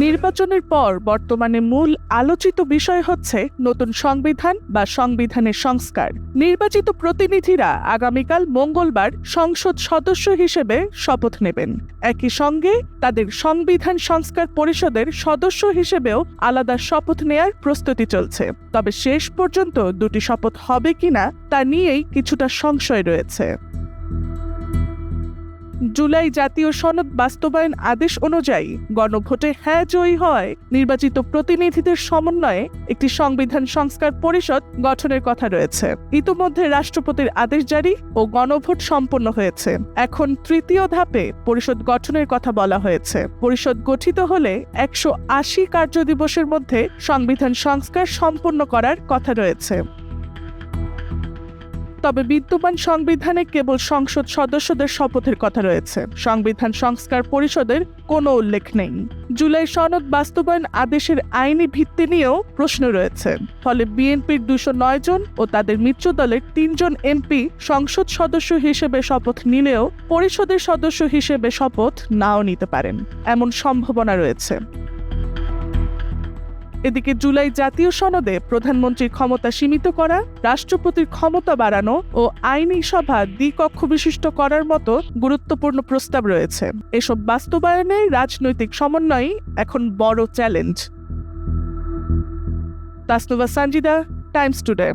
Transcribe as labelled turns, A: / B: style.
A: নির্বাচনের পর বর্তমানে মূল আলোচিত বিষয় হচ্ছে নতুন সংবিধান বা সংবিধানের সংস্কার। নির্বাচিত প্রতিনিধিরা আগামীকাল মঙ্গলবার সংসদ সদস্য হিসেবে শপথ নেবেন। একই সঙ্গে তাদের সংবিধান সংস্কার পরিষদের সদস্য হিসেবেও আলাদা শপথ নেয়ার প্রস্তুতি চলছে। তবে শেষ পর্যন্ত দুটি শপথ হবে কিনা তা নিয়েই কিছুটা সংশয় রয়েছে। জুলাই জাতীয় সনদ বাস্তবায়ন আদেশ অনুযায়ী গণভোটে হ্যাঁ জয়ী হয় নির্বাচিত প্রতিনিধিদের সমন্বয়ে একটি সংবিধান সংস্কার পরিষদ গঠনের কথা রয়েছে। ইতোমধ্যে রাষ্ট্রপতির আদেশ জারি ও গণভোট সম্পন্ন হয়েছে। এখন তৃতীয় ধাপে পরিষদ গঠনের কথা বলা হয়েছে। পরিষদ গঠিত হলে 180 কার্যদিবসের মধ্যে সংবিধান সংস্কার সম্পন্ন করার কথা রয়েছে। তবে বিদ্যমান সংবিধানে কেবল সংসদ সদস্যদের শপথের কথা রয়েছে। সংবিধান সংস্কার পরিষদের কোনো উল্লেখ নেই। জুলাই সনদ বাস্তবায়ন আদেশের আইনি ভিত্তি নিয়েও প্রশ্ন রয়েছে। ফলে বিএনপির 209 জন ও তাদের মিত্র দলের 3 জন এমপি সংসদ সদস্য হিসেবে শপথ নিলেও পরিষদের সদস্য হিসেবে শপথ নাও নিতে পারেন, এমন সম্ভাবনা রয়েছে। এদিকে জুলাই জাতীয় সনদে প্রধানমন্ত্রীর ক্ষমতা সীমিত করা, রাষ্ট্রপতির ক্ষমতা বাড়ানো ও আইনি সভা দ্বিকক্ষ বিশিষ্ট করার মতো গুরুত্বপূর্ণ প্রস্তাব রয়েছে। এসব বাস্তবায়নে রাজনৈতিক সমন্বয় এখন বড় challenge. Tasnuva Sanjida, Times today.